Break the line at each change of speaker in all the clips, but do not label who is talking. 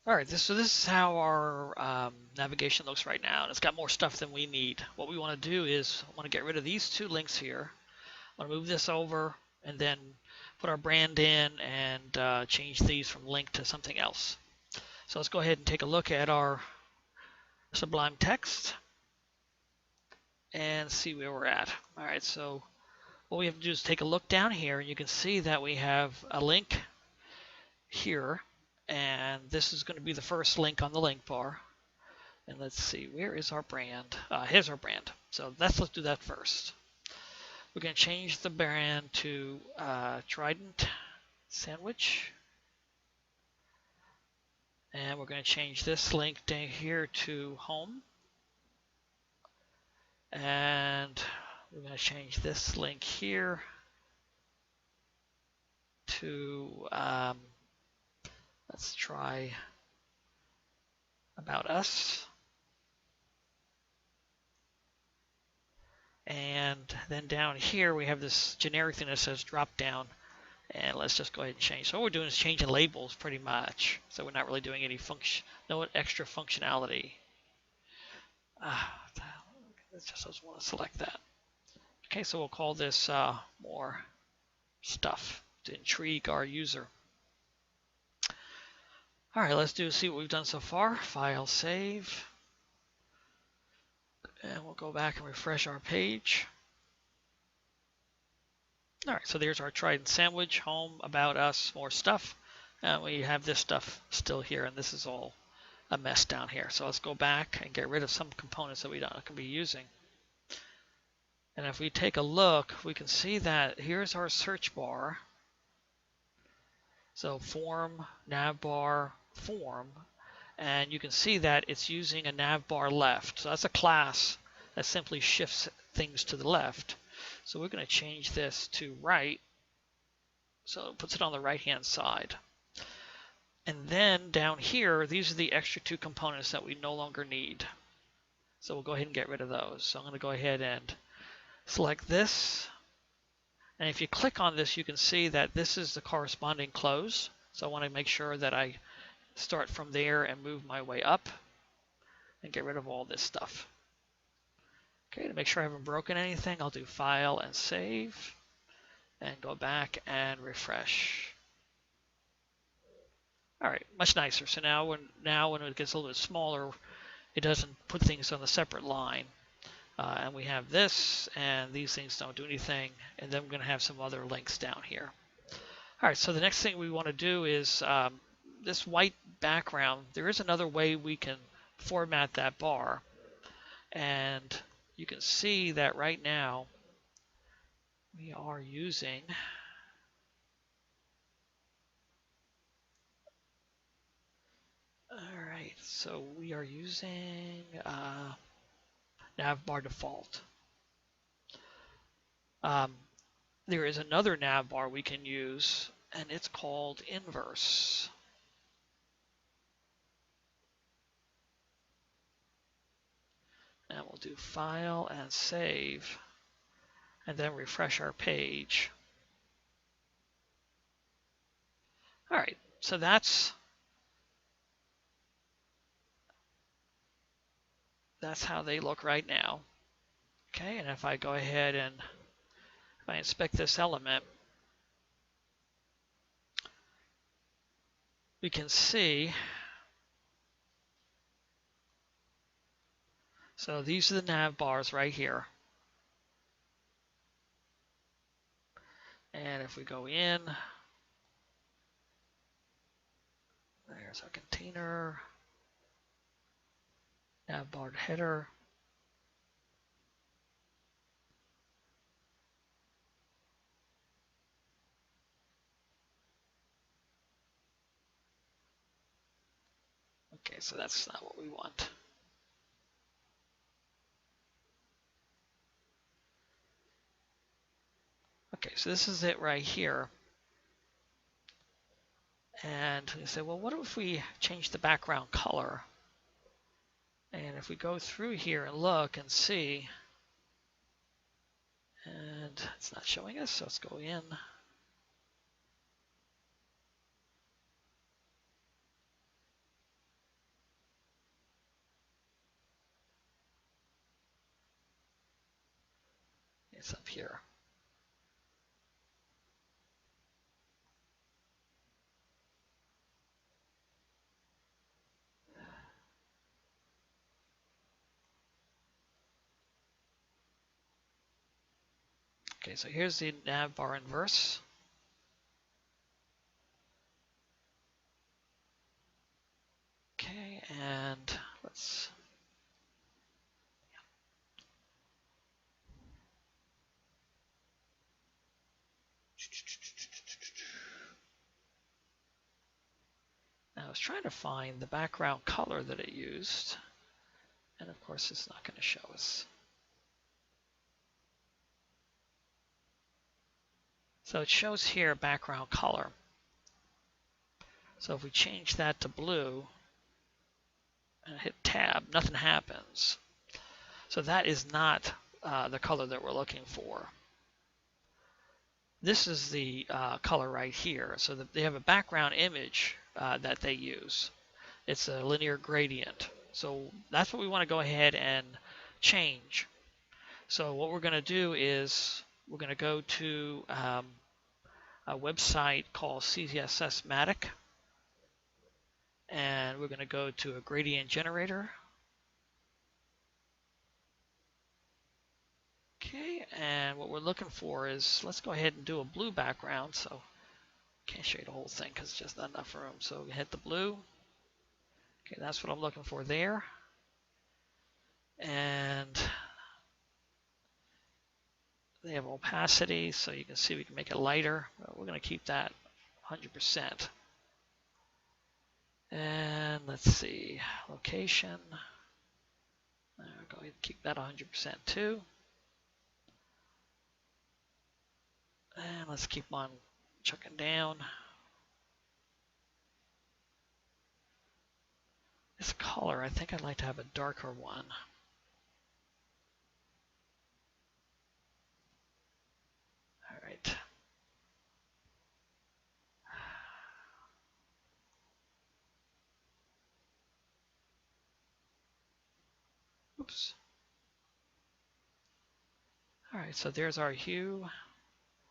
All right, so this is how our navigation looks right now, and it's got more stuff than we need. What we want to do is I want to get rid of these two links here. I want to move this over and then put our brand in and change these from link to something else. So let's go ahead and take a look at our Sublime text and see where we're at. All right, so what we have to do is take a look down here, and you can see that we have a link here, and this is going to be the first link on the link bar. And let's see, where is our brand? Here's our brand. So let's do that first. We're going to change the brand to Trident Sandwich. And we're going to change this link down here to Home. And we're going to change this link here to, let's try About Us. And then down here we have this generic thing that says drop down. And let's just go ahead and change. So what we're doing is changing labels pretty much. So we're not really doing any no extra functionality. I just doesn't want to select that. Okay, so we'll call this more stuff to intrigue our user. All right, let's see what we've done so far. File, save. And we'll go back and refresh our page. All right, so there's our Trident Sandwich, Home, About Us, more stuff. And we have this stuff still here, and this is all a mess down here. So let's go back and get rid of some components that we don't can be using. And if we take a look, we can see that here's our search bar. So form, navbar, form. And you can see that it's using a navbar left. So that's a class that simply shifts things to the left. So we're going to change this to right. So it puts it on the right-hand side. And then down here, these are the extra two components that we no longer need. So we'll go ahead and get rid of those. So I'm going to go ahead and select this. And if you click on this, you can see that this is the corresponding close. So I want to make sure that I start from there and move my way up and get rid of all this stuff. Okay, to make sure I haven't broken anything, I'll do File and Save and go back and refresh. All right, much nicer. So now when it gets a little bit smaller, it doesn't put things on a separate line. And we have this, and these things don't do anything. And then we're going to have some other links down here. All right, so the next thing we want to do is this white background. There is another way we can format that bar. And you can see that right now we are using so we are using navbar default. There is another navbar we can use, and it's called inverse. And we'll do File and Save, and then refresh our page. All right, so that's how they look right now. Okay, and if I go ahead and if I inspect this element, we can see, so these are the nav bars right here. And if we go in, there's our container, navbar header. Okay, so that's not what we want. Okay, so this is it right here. And we say, well, what if we change the background color? And if we go through here and look and see, and it's not showing us, so let's go in. It's up here. Okay, so here's the nav bar inverse. Okay, and let's now I was trying to find the background color that it used, and of course it's not going to show us. So it shows here background color. So if we change that to blue and hit tab, nothing happens. So that is not the color that we're looking for. This is the color right here. So they have a background image that they use. It's a linear gradient. So that's what we want to go ahead and change. So what we're going to do is we're going to go to a website called CSSmatic, and we're going to go to a gradient generator. Okay, and what we're looking for is, let's go ahead and do a blue background. So can't show you the whole thing because it's just not enough room. So we hit the blue. Okay, that's what I'm looking for there. And they have opacity, so you can see we can make it lighter. We're going to keep that 100%. And let's see, location. Go ahead and keep that 100% too. And let's keep on chucking down. This color, I think I'd like to have a darker one. All right. Oops. All right, so there's our hue.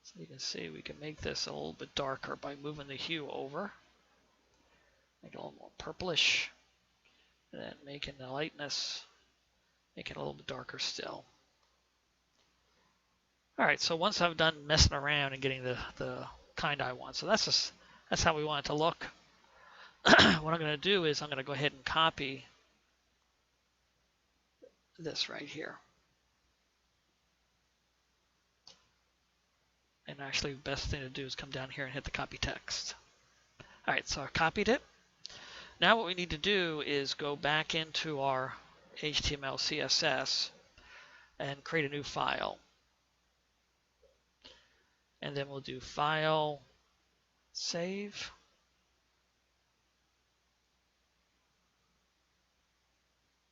So you can see we can make this a little bit darker by moving the hue over. Make it a little more purplish. And then making the lightness, make it a little bit darker still. All right, so once I've done messing around and getting the kind I want, so that's how we want it to look. What I'm going to do is I'm going to go ahead and copy this right here. And actually, the best thing to do is come down here and hit the copy text. All right, so I copied it. Now what we need to do is go back into our HTML, CSS, and create a new file. And then we'll do File, Save.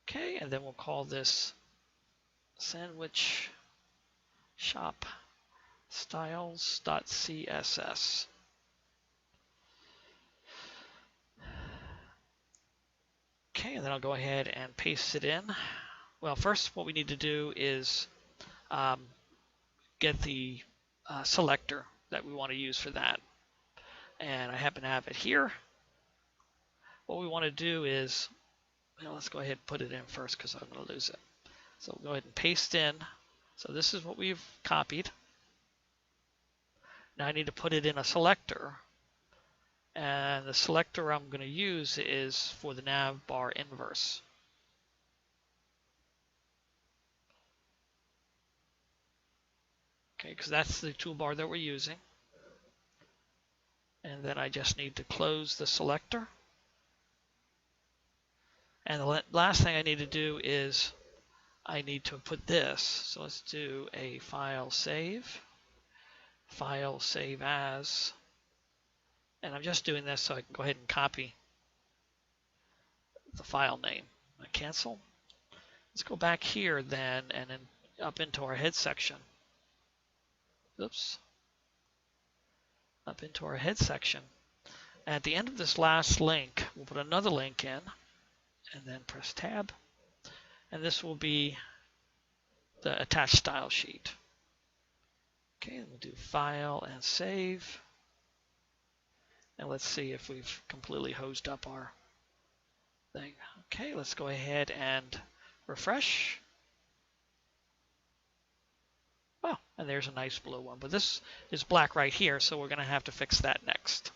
Okay, and then we'll call this Sandwich Shop Styles.css. Okay, and then I'll go ahead and paste it in. Well, first what we need to do is get the selector that we want to use for that. And I happen to have it here. What we want to do is, let's go ahead and put it in first because I'm going to lose it. So we'll go ahead and paste in. So this is what we've copied. Now I need to put it in a selector. And the selector I'm going to use is for the nav bar inverse. Okay, because that's the toolbar that we're using. And then I just need to close the selector. And the last thing I need to do is I need to put this. So let's do a file save as. And I'm just doing this so I can go ahead and copy the file name. Cancel. Let's go back here then and then up into our head section. Oops. Up into our head section. At the end of this last link, we'll put another link in and then press tab. And this will be the attached style sheet. Okay, we'll do File and Save. And let's see if we've completely hosed up our thing. Okay, let's go ahead and refresh. Oh, and there's a nice blue one, but this is black right here, so we're going to have to fix that next.